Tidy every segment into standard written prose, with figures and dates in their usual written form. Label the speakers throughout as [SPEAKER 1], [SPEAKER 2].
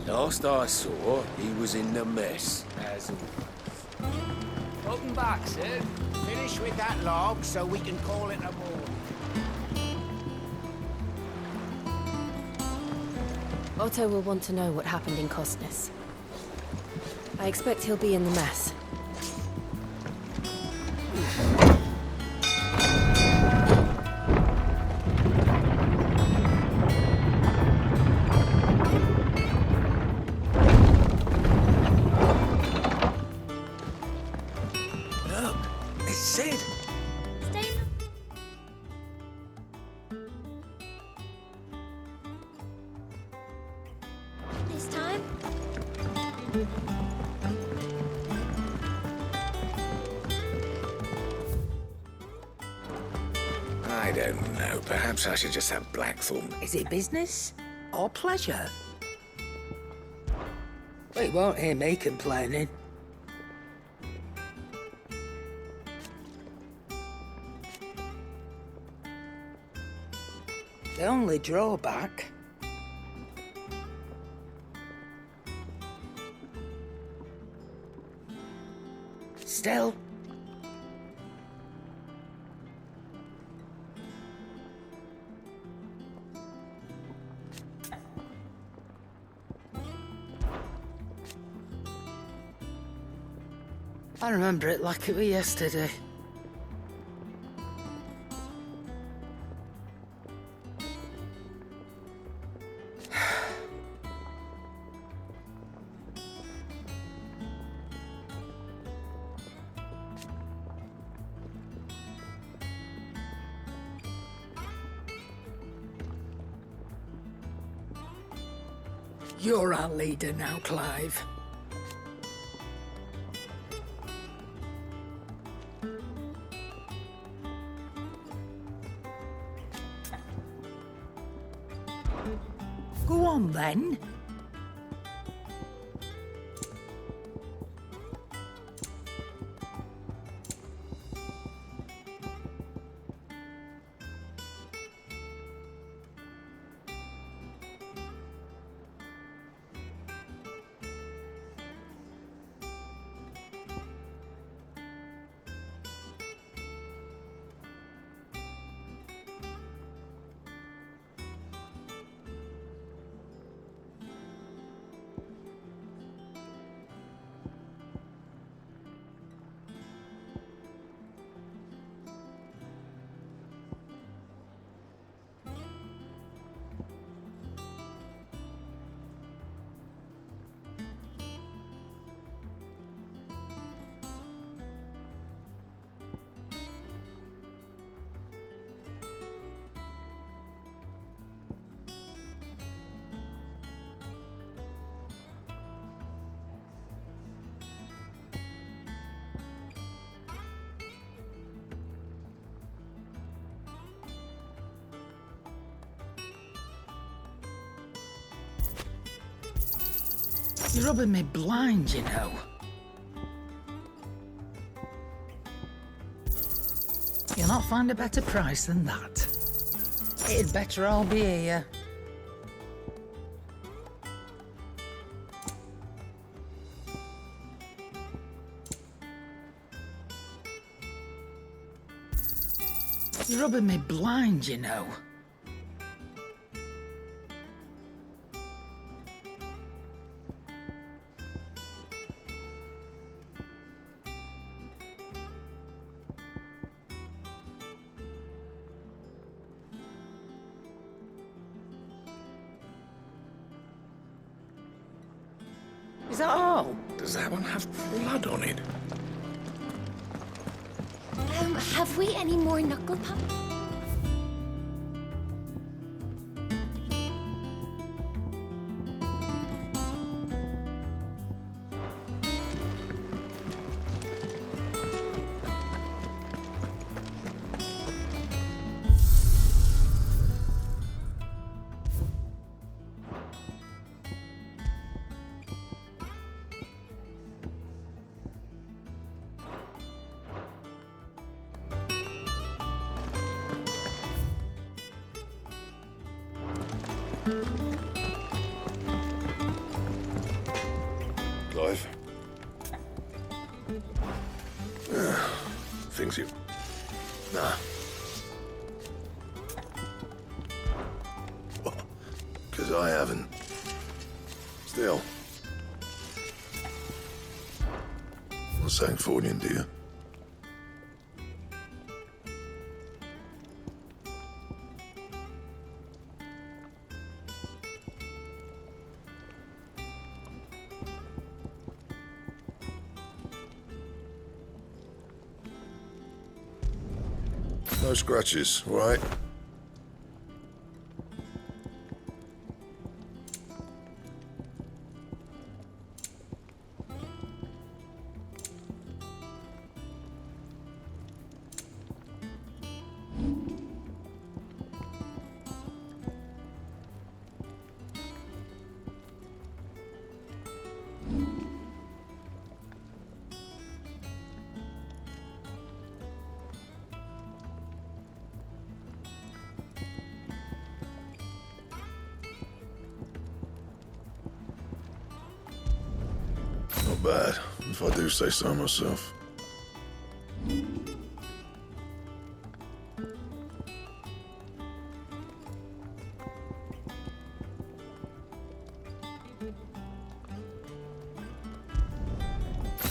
[SPEAKER 1] Last I saw, he was in the mess, as always.
[SPEAKER 2] Welcome back, sir.
[SPEAKER 3] Finish with that log so we can call it a ball.
[SPEAKER 4] Otto will want to know what happened in Costness. I expect he'll be in the mess.
[SPEAKER 1] Look, it's Sid.
[SPEAKER 4] This time?
[SPEAKER 1] I don't know. Perhaps I should just have Blackthorn.
[SPEAKER 3] Is it business or pleasure? Well, you won't hear me complaining. The only drawback... Still... I remember it like it was yesterday. You're our leader now, Clive. Go on, then. You're rubbing me blind, you know.
[SPEAKER 5] cannot find a better price than that. It'd better all be here. You're rubbing me blind, you know. Is that all?
[SPEAKER 6] Does that one have blood on it?
[SPEAKER 7] Have we any more knuckle puck?
[SPEAKER 6] Clive? Things you... Nah. Because I haven't. Still. Not Sancfordian, do you? No scratches, all right? Not bad, if I do say so myself.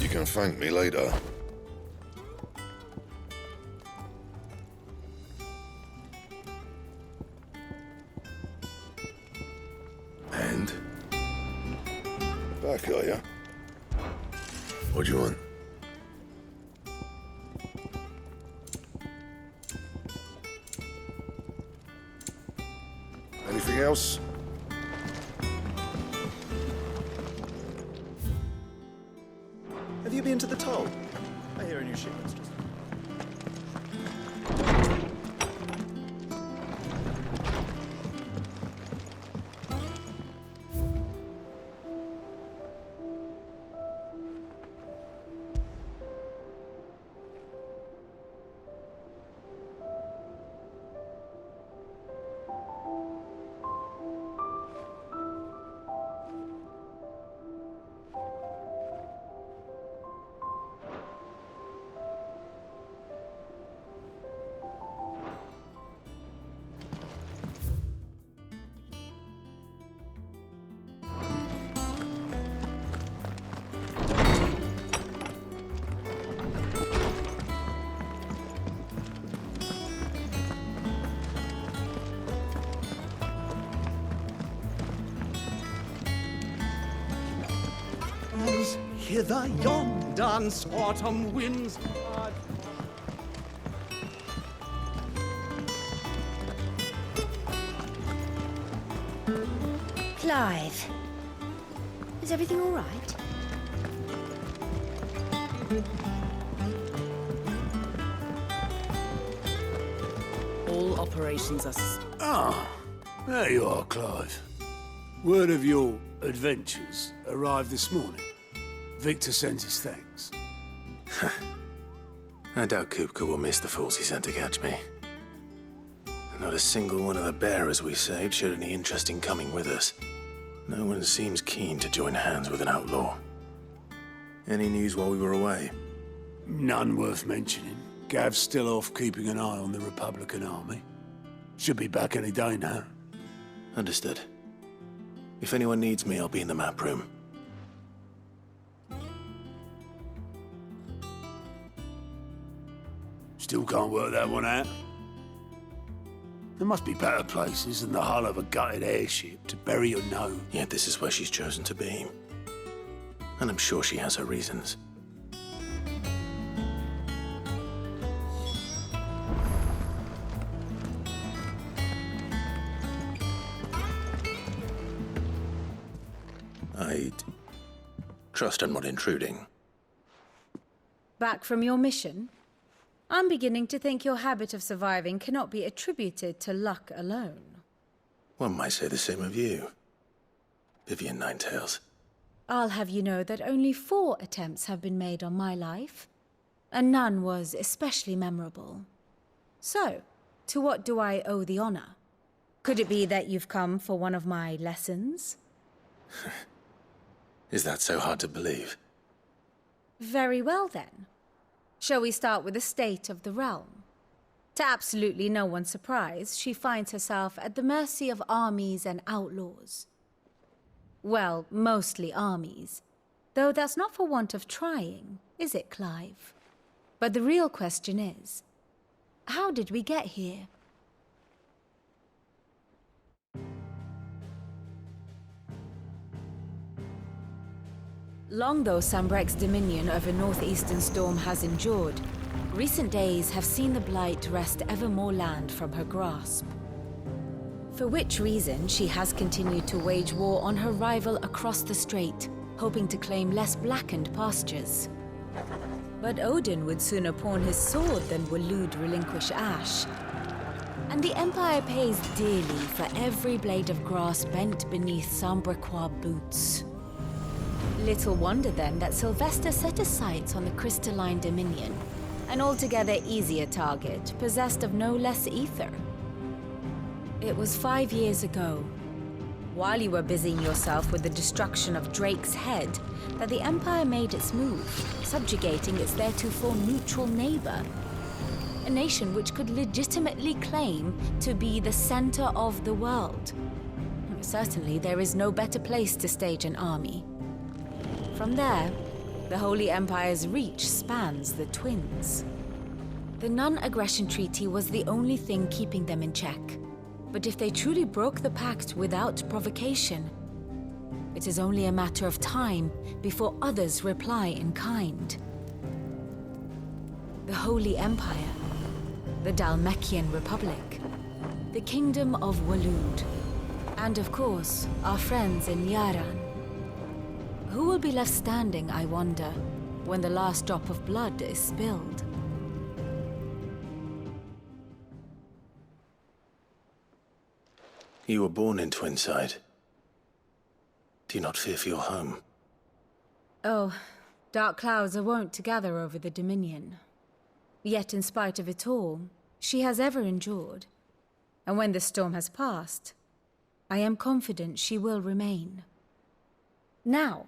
[SPEAKER 6] You can thank me later. And? Back, are ya? What do you want? Anything else?
[SPEAKER 8] Have you been to the toll? I hear a new shipment's just...
[SPEAKER 2] As hither yon dance autumn winds hard.
[SPEAKER 7] Clive, is everything all right?
[SPEAKER 4] All operations are...
[SPEAKER 1] Ah, there you are, Clive. Word of your adventures arrived this morning. Victor sends his thanks.
[SPEAKER 9] I doubt Kupka will miss the fools he sent to catch me. Not a single one of the bearers we saved showed any interest in coming with us. No one seems keen to join hands with an outlaw. Any news while we were away?
[SPEAKER 1] None worth mentioning. Gav's still off keeping an eye on the Republican army. Should be back any day now.
[SPEAKER 9] Understood. If anyone needs me, I'll be in the map room.
[SPEAKER 1] Still can't work that one out. There must be better places than the hull of a gutted airship to bury your nose.
[SPEAKER 9] Yet this is where she's chosen to be. And I'm sure she has her reasons. I'd trust I'm not intruding.
[SPEAKER 10] Back from your mission? I'm beginning to think your habit of surviving cannot be attributed to luck alone.
[SPEAKER 9] One might say the same of you, Vivian Ninetails.
[SPEAKER 10] I'll have you know that only 4 attempts have been made on my life, and none was especially memorable. So, to what do I owe the honor? Could it be that you've come for one of my lessons?
[SPEAKER 9] Is that so hard to believe?
[SPEAKER 10] Very well then. Shall we start with the state of the realm? To absolutely no one's surprise, she finds herself at the mercy of armies and outlaws. Well, mostly armies. Though that's not for want of trying, is it, Clive? But the real question is, how did we get here? Long though Sambrek's dominion over northeastern Storm has endured, recent days have seen the Blight wrest ever more land from her grasp. For which reason, she has continued to wage war on her rival across the strait, hoping to claim less blackened pastures. But Odin would sooner pawn his sword than Waloed relinquish Ash. And the Empire pays dearly for every blade of grass bent beneath Sambrequois boots. Little wonder then that Sylvester set his sights on the crystalline dominion, an altogether easier target, possessed of no less ether. It was 5 years ago, while you were busying yourself with the destruction of Drake's head, that the Empire made its move, subjugating its theretofore neutral neighbor. A nation which could legitimately claim to be the center of the world. Certainly, there is no better place to stage an army. From there, the Holy Empire's reach spans the Twins. The non-aggression treaty was the only thing keeping them in check. But if they truly broke the pact without provocation, it is only a matter of time before others reply in kind. The Holy Empire, the Dhalmekian Republic, the Kingdom of Waloed, and of course, our friends in Yaran. Who will be left standing, I wonder, when the last drop of blood is spilled?
[SPEAKER 9] You were born in Twinside. Do you not fear for your home?
[SPEAKER 10] Oh, dark clouds are wont to gather over the Dominion. Yet in spite of it all, she has ever endured. And when the storm has passed, I am confident she will remain. Now,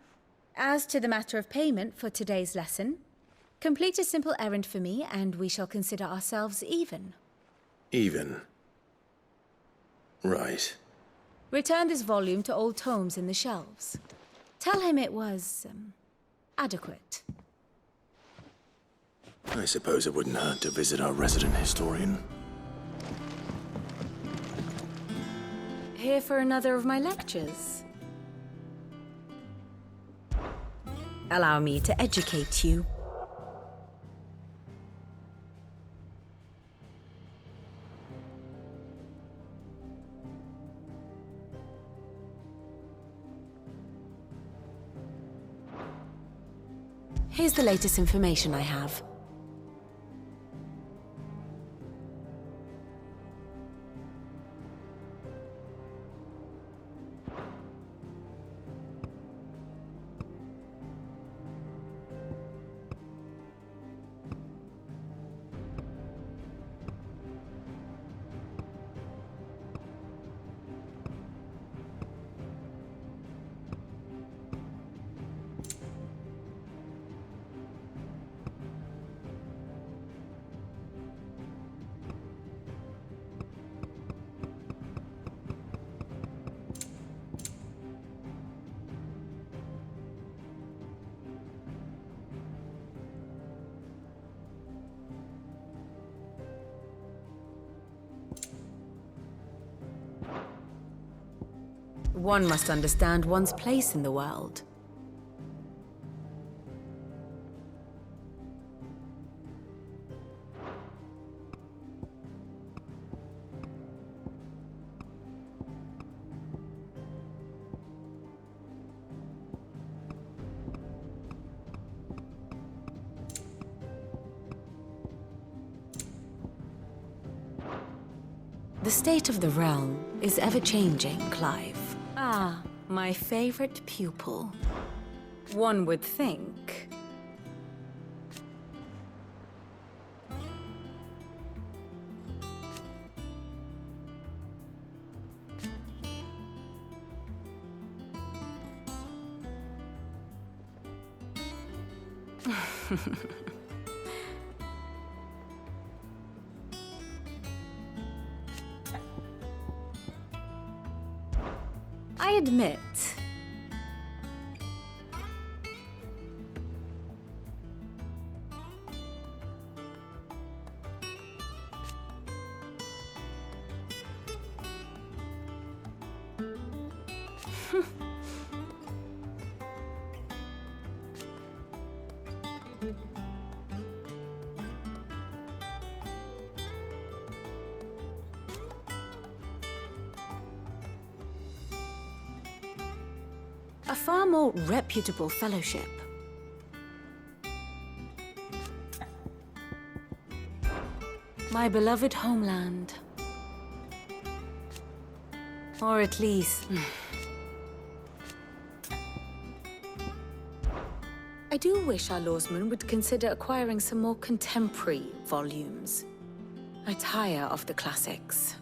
[SPEAKER 10] as to the matter of payment for today's lesson, complete a simple errand for me and we shall consider ourselves even.
[SPEAKER 9] Even? Right.
[SPEAKER 10] Return this volume to old tomes in the shelves. Tell him it was, adequate.
[SPEAKER 9] I suppose it wouldn't hurt to visit our resident historian.
[SPEAKER 10] Here for another of my lectures? Allow me to educate you. Here's the latest information I have. One must understand one's place in the world. The state of the realm is ever-changing, Clive. Ah, my favorite pupil. One would think. I admit. A far more reputable fellowship. My beloved homeland. Or at least... I do wish our lawsmen would consider acquiring some more contemporary volumes. I tire of the classics.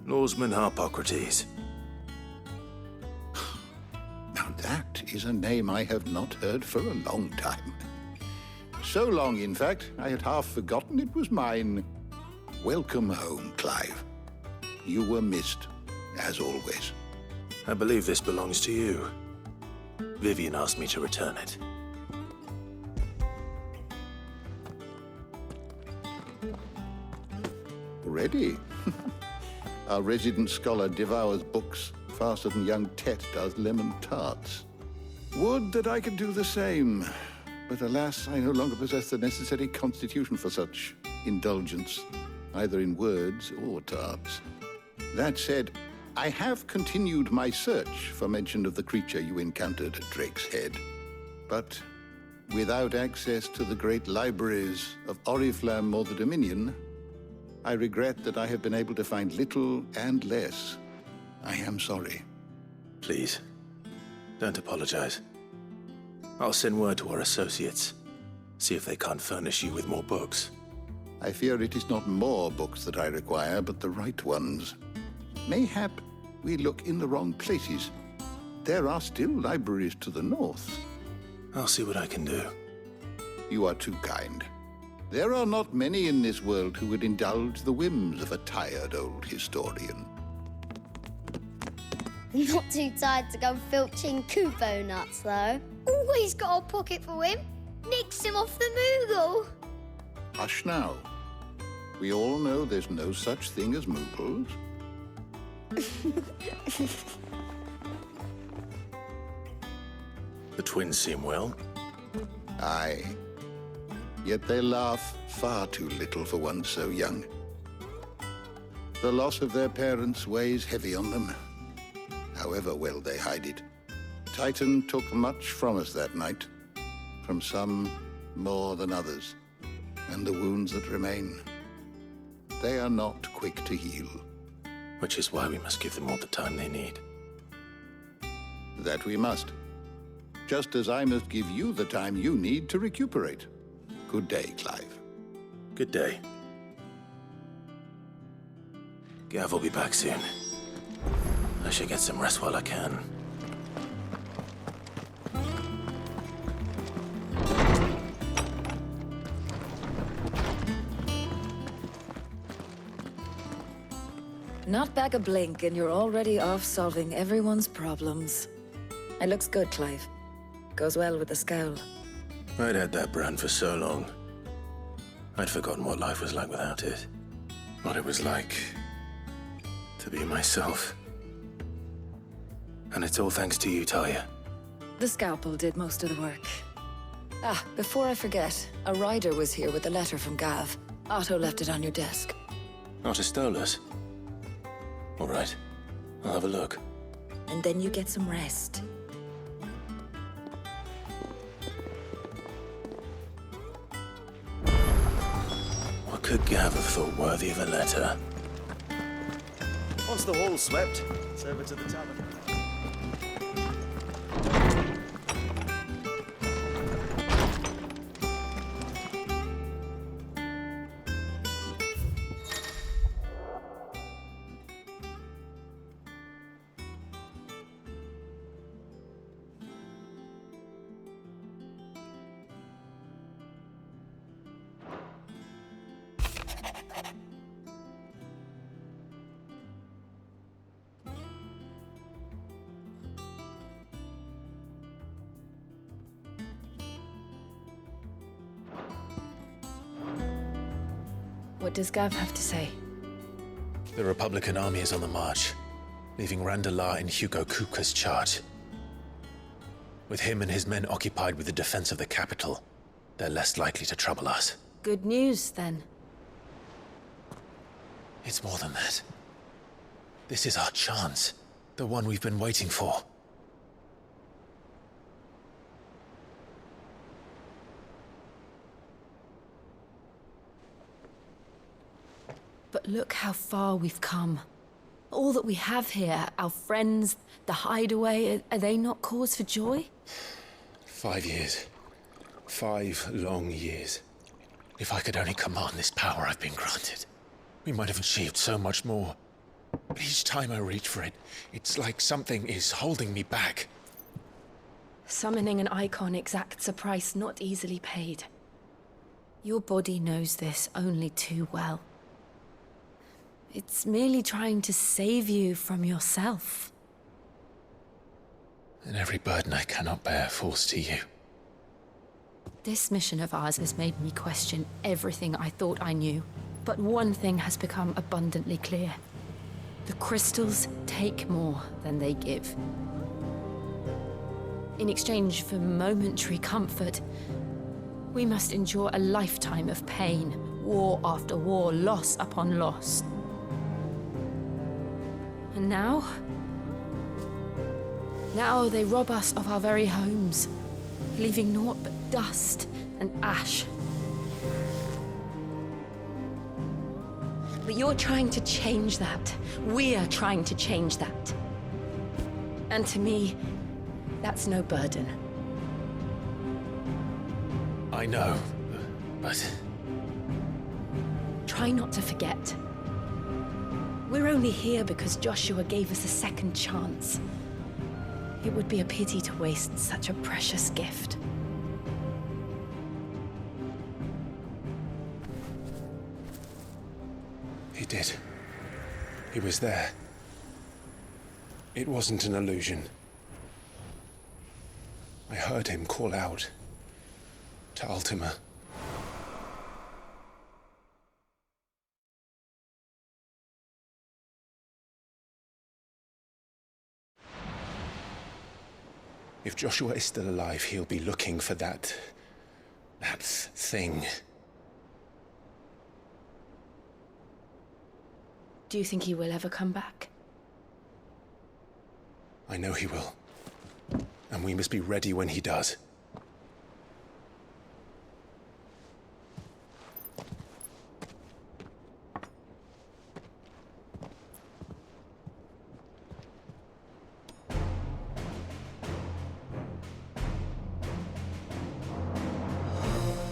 [SPEAKER 9] Lawsman Harpocrates.
[SPEAKER 1] Now that is a name I have not heard for a long time. So long, in fact, I had half forgotten it was mine. Welcome home, Clive. You were missed, as always.
[SPEAKER 9] I believe this belongs to you. Vivian asked me to return it.
[SPEAKER 1] Ready? Our resident scholar devours books faster than young Tet does lemon tarts. Would that I could do the same. But alas, I no longer possess the necessary constitution for such indulgence, either in words or tarts. That said, I have continued my search for mention of the creature you encountered at Drake's Head. But without access to the great libraries of Oriflamme or the Dominion, I regret that I have been able to find little and less. I am sorry.
[SPEAKER 9] Please, don't apologize. I'll send word to our associates, see if they can't furnish you with more books.
[SPEAKER 1] I fear it is not more books that I require, but the right ones. Mayhap we look in the wrong places. There are still libraries to the north.
[SPEAKER 9] I'll see what I can do.
[SPEAKER 1] You are too kind. There are not many in this world who would indulge the whims of a tired old historian.
[SPEAKER 7] Not too tired to go filching Kupo nuts, though. Always got a pocket for him. Nicks him off the Moogle.
[SPEAKER 1] Hush now. We all know there's no such thing as Moogles.
[SPEAKER 9] The twins seem well.
[SPEAKER 1] Aye. Yet they laugh far too little for one so young. The loss of their parents weighs heavy on them, however well they hide it. Titan took much from us that night, from some more than others, and the wounds that remain, they are not quick to heal.
[SPEAKER 9] Which is why we must give them all the time they need.
[SPEAKER 1] That we must. Just as I must give you the time you need to recuperate. Good day, Clive.
[SPEAKER 9] Good day. Gav will be back soon. I should get some rest while I can.
[SPEAKER 11] Not back a blink, and you're already off solving everyone's problems. It looks good, Clive. Goes well with the scowl.
[SPEAKER 9] I'd had that brand for so long. I'd forgotten what life was like without it. What it was like to be myself. And it's all thanks to you, Talia.
[SPEAKER 11] The scalpel did most of the work. Ah, before I forget, a rider was here with a letter from Gav. Otto left it on your desk.
[SPEAKER 9] Otto stole us. All right, I'll have a look.
[SPEAKER 11] And then you get some rest.
[SPEAKER 9] What could Gav have thought worthy of a letter?
[SPEAKER 8] Once the hall's swept, it's over to the tavern.
[SPEAKER 4] What does Gav have to say?
[SPEAKER 9] The Republican army is on the march, leaving Randalar in Hugo Kupka's charge. With him and his men occupied with the defense of the capital, they're less likely to trouble us.
[SPEAKER 4] Good news, then.
[SPEAKER 9] It's more than that. This is our chance, the one we've been waiting for.
[SPEAKER 4] But look how far we've come. All that we have here, our friends, the hideaway, are they not cause for joy?
[SPEAKER 9] 5 years. 5 long years. If I could only command this power I've been granted, we might have achieved so much more. But each time I reach for it, it's like something is holding me back.
[SPEAKER 4] Summoning an icon exacts a price not easily paid. Your body knows this only too well. It's merely trying to save you from yourself.
[SPEAKER 9] And every burden I cannot bear falls to you.
[SPEAKER 4] This mission of ours has made me question everything I thought I knew. But one thing has become abundantly clear. The crystals take more than they give. In exchange for momentary comfort, we must endure a lifetime of pain, war after war, loss upon loss. And now they rob us of our very homes, leaving naught but dust and ash. But you're trying to change that. We're trying to change that. And to me, that's no burden.
[SPEAKER 9] I know, but
[SPEAKER 4] Try not to forget. We're only here because Joshua gave us a second chance. It would be a pity to waste such a precious gift.
[SPEAKER 12] He did. He was there. It wasn't an illusion. I heard him call out to Ultima. If Joshua is still alive, he'll be looking for that thing.
[SPEAKER 4] Do you think he will ever come back?
[SPEAKER 12] I know he will. And we must be ready when he does.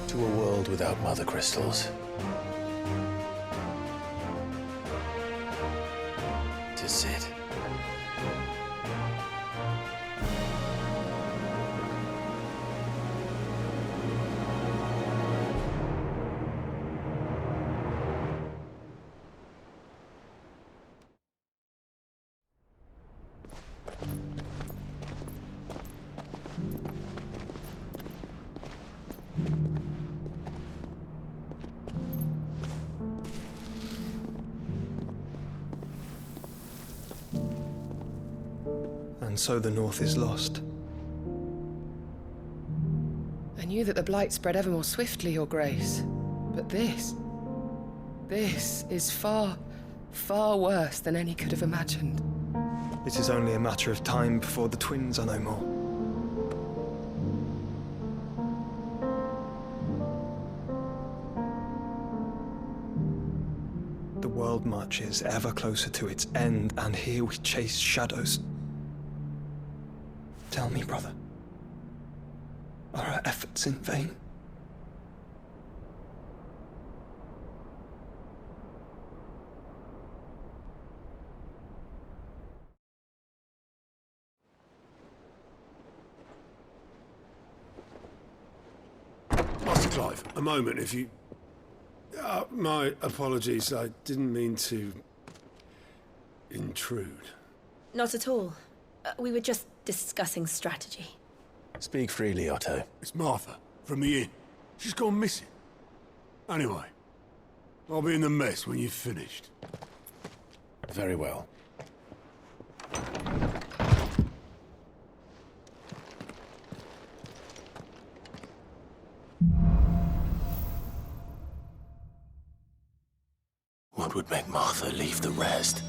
[SPEAKER 9] To a world without mother crystals. To Sid.
[SPEAKER 13] And so the North is lost.
[SPEAKER 14] I knew that the Blight spread ever more swiftly, Your Grace. But this is far, far worse than any could have imagined.
[SPEAKER 13] It is only a matter of time before the twins are no more. The world marches ever closer to its end, and here we chase shadows. Tell me, brother, are our efforts in vain?
[SPEAKER 6] Master Clive, a moment, if you... my apologies, I didn't mean to... intrude.
[SPEAKER 4] Not at all. We were just discussing strategy.
[SPEAKER 9] Speak freely, Otto.
[SPEAKER 6] It's Martha, from the inn. She's gone missing. Anyway, I'll be in the mess when you've finished.
[SPEAKER 9] Very well. What would make Martha leave the rest?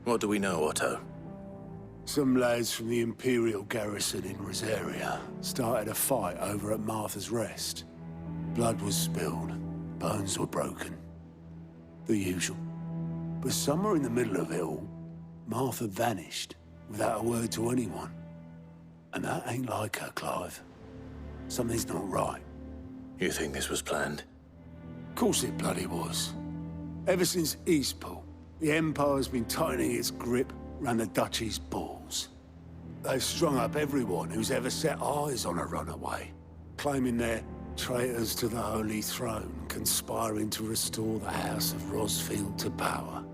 [SPEAKER 9] What do we know, Otto?
[SPEAKER 6] Some lads from the Imperial garrison in Rosaria started a fight over at Martha's Rest. Blood was spilled, bones were broken. The usual. But somewhere in the middle of it all, Martha vanished without a word to anyone. And that ain't like her, Clive. Something's not right.
[SPEAKER 9] You think this was planned?
[SPEAKER 6] Of course it bloody was. Ever since Eastpool, the Empire's been tightening its grip around the Duchy's balls. They've strung up everyone who's ever set eyes on a runaway, claiming they're traitors to the Holy Throne, conspiring to restore the House of Rosfield to power.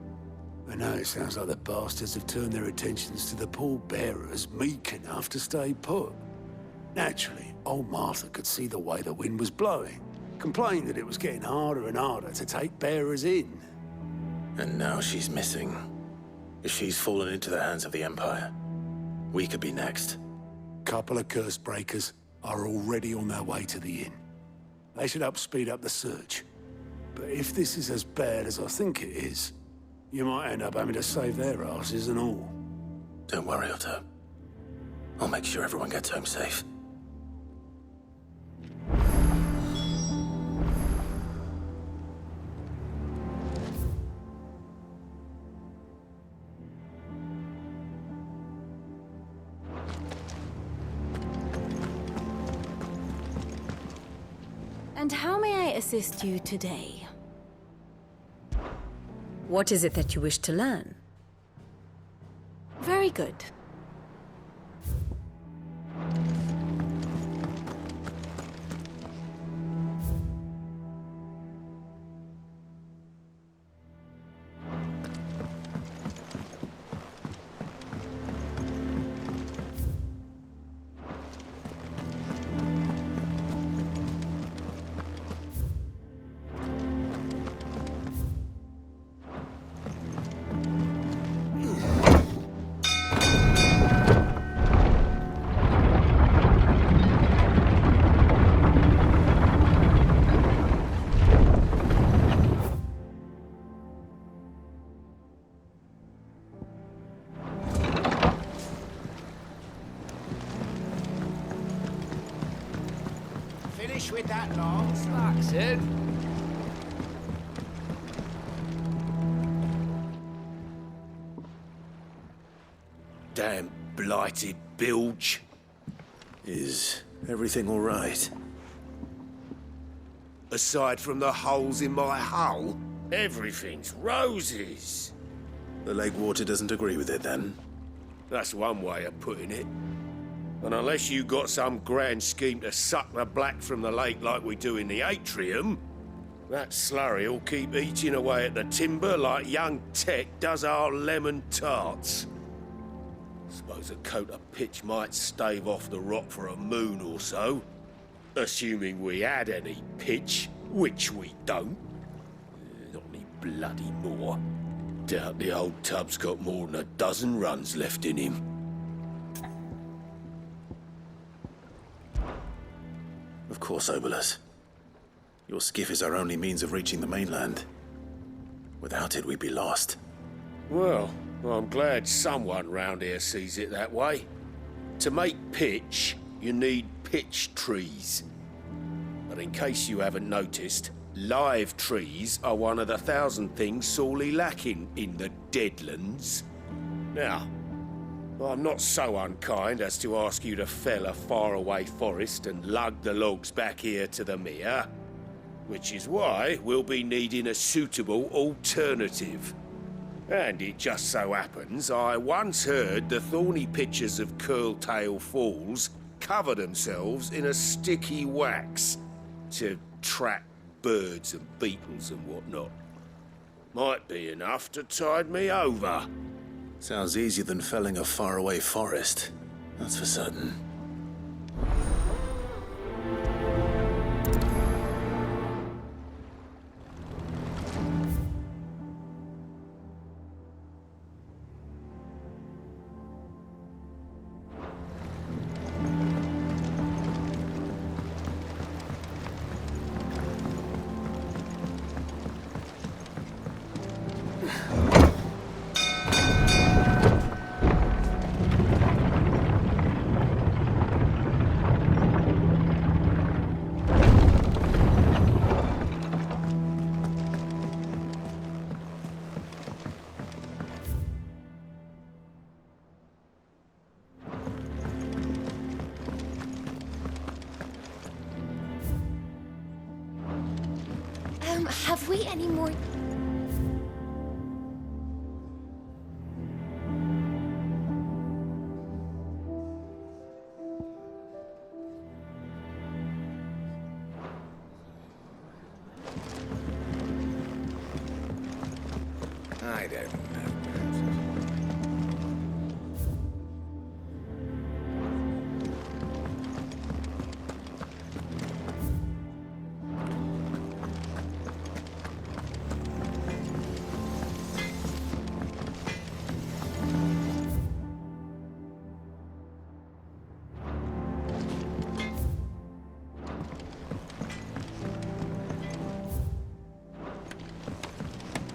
[SPEAKER 6] And now it sounds like the bastards have turned their attentions to the pallbearers meek enough to stay put. Naturally, old Martha could see the way the wind was blowing, complained that it was getting harder and harder to take bearers in.
[SPEAKER 9] And now she's missing. If she's fallen into the hands of the Empire, we could be next.
[SPEAKER 6] Couple of curse breakers are already on their way to the inn. They should help speed up the search. But if this is as bad as I think it is, you might end up having to save their asses and all.
[SPEAKER 9] Don't worry, Otto. I'll make sure everyone gets home safe.
[SPEAKER 10] And how may I assist you today? What is it that you wish to learn? Very good.
[SPEAKER 3] Finish with that, Lance.
[SPEAKER 2] That's it.
[SPEAKER 9] Damn blighted bilge. Is everything all right?
[SPEAKER 3] Aside from the holes in my hull, everything's roses.
[SPEAKER 9] The lake water doesn't agree with it, then?
[SPEAKER 3] That's one way of putting it. And unless you got some grand scheme to suck the black from the lake like we do in the atrium, that slurry will keep eating away at the timber like young Tech does our lemon tarts. Suppose a coat of pitch might stave off the rot for a moon or so. Assuming we had any pitch, which we don't. Not any bloody more. Doubt the old tub's got more than a dozen runs left in him.
[SPEAKER 9] Of course, Obolus. Your skiff is our only means of reaching the mainland. Without it, we'd be lost.
[SPEAKER 3] Well, I'm glad someone round here sees it that way. To make pitch, you need pitch trees. But in case you haven't noticed, live trees are one of the 1,000 things sorely lacking in the Deadlands. Now, I'm not so unkind as to ask you to fell a faraway forest and lug the logs back here to the mere, which is why we'll be needing a suitable alternative. And it just so happens I once heard the thorny pitchers of Curltail Falls cover themselves in a sticky wax to trap birds and beetles and whatnot. Might be enough to tide me over.
[SPEAKER 9] Sounds easier than felling a faraway forest. That's for certain.
[SPEAKER 7] Have we any more...
[SPEAKER 3] I don't know.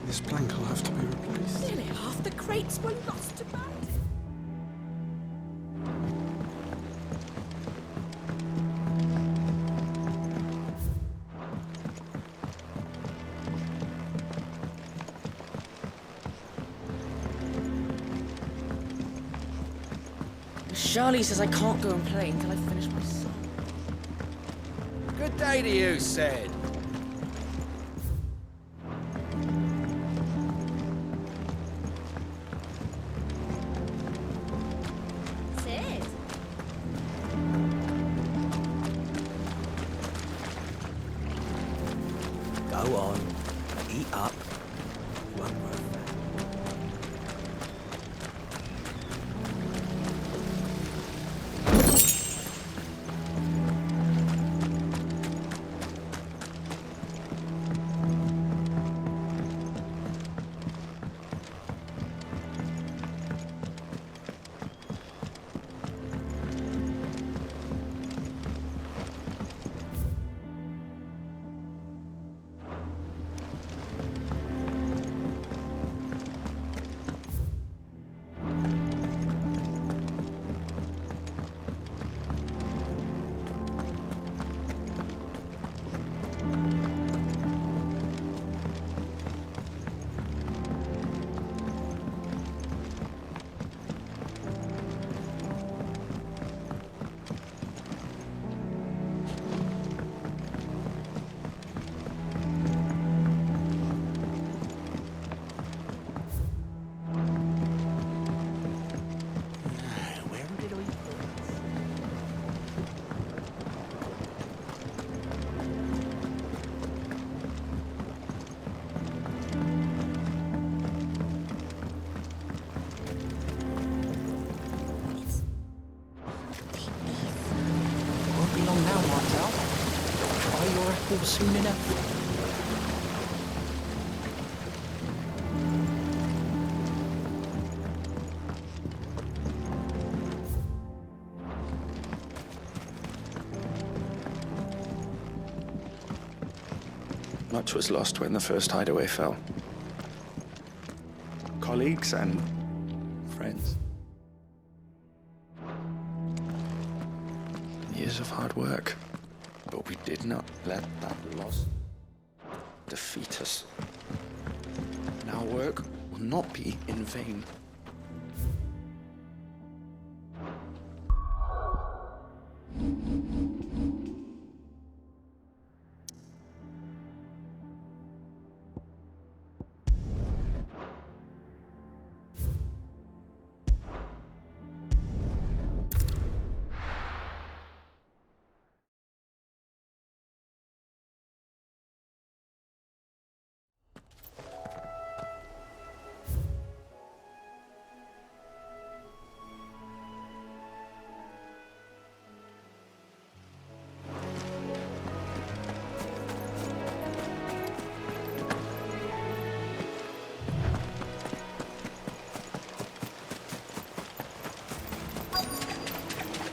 [SPEAKER 13] This plank will have to be replaced.
[SPEAKER 2] Nearly half the crates were lost to bandits.
[SPEAKER 11] Charlie says I can't go and play until I finish my song.
[SPEAKER 3] Good day to you, Sid.
[SPEAKER 7] Sid?
[SPEAKER 15] Go on, eat up. Won't work.
[SPEAKER 5] Soon enough.
[SPEAKER 13] Much was lost when the first hideaway fell. Colleagues and friends. Years of hard work. But we did not let that loss defeat us. And our work will not be in vain.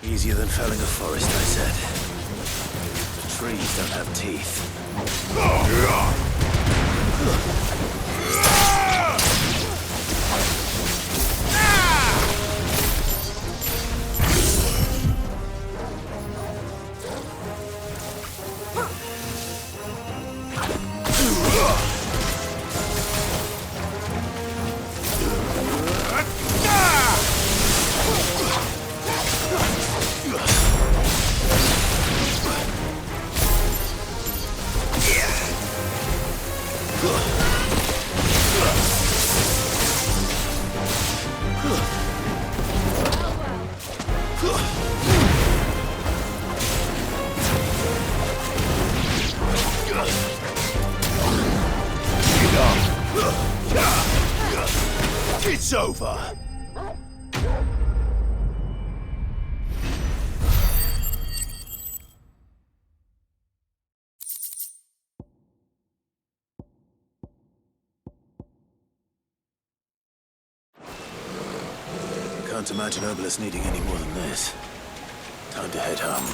[SPEAKER 9] Easier than felling a forest, I said. The trees don't have teeth. It's over. Can't imagine Obelisk needing any more than this. Time to head home.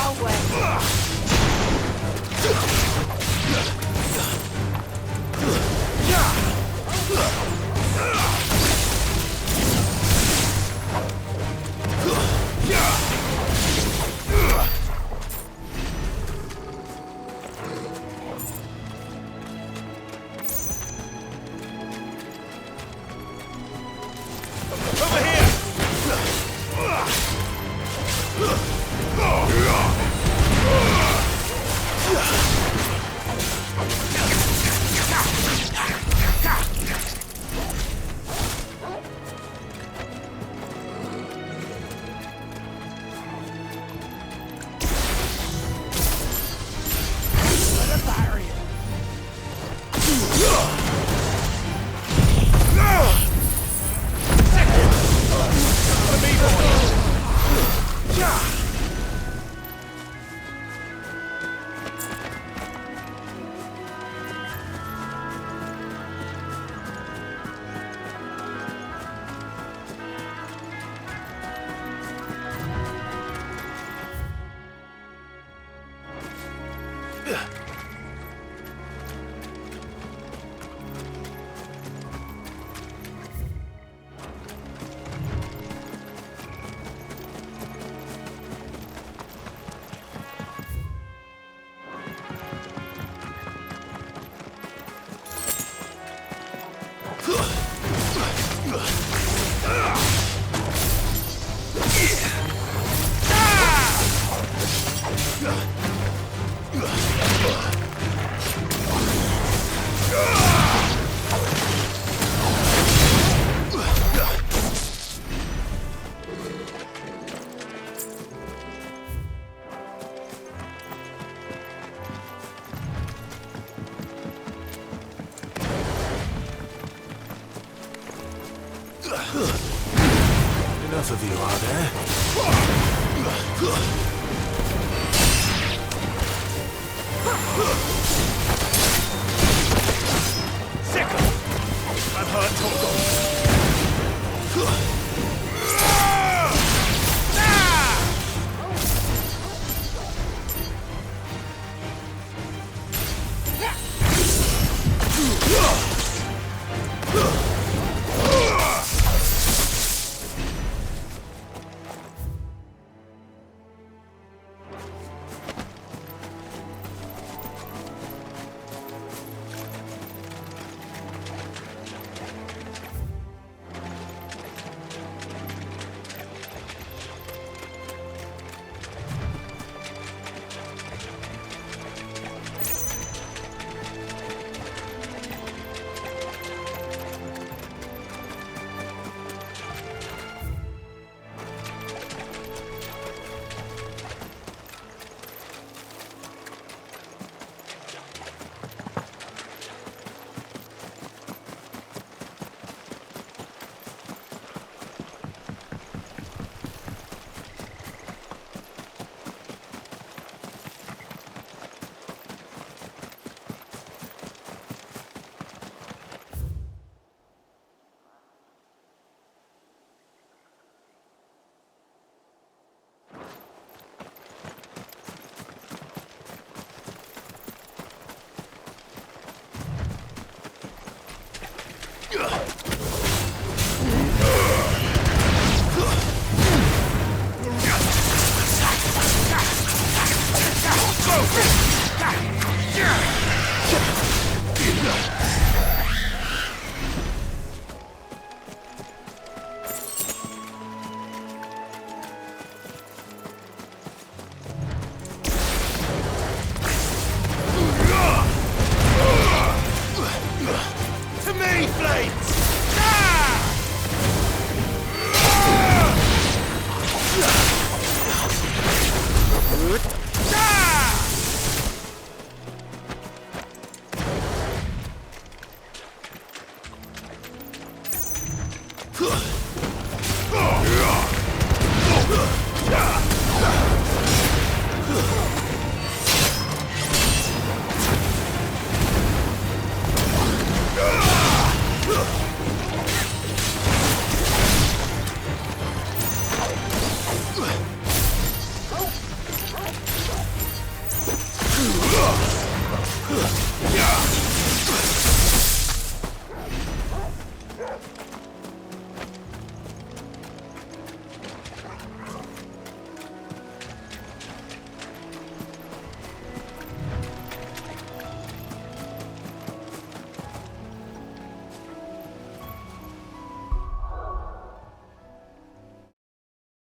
[SPEAKER 10] our way.
[SPEAKER 9] Enough of you, are there?
[SPEAKER 2] Sickle! I've heard talk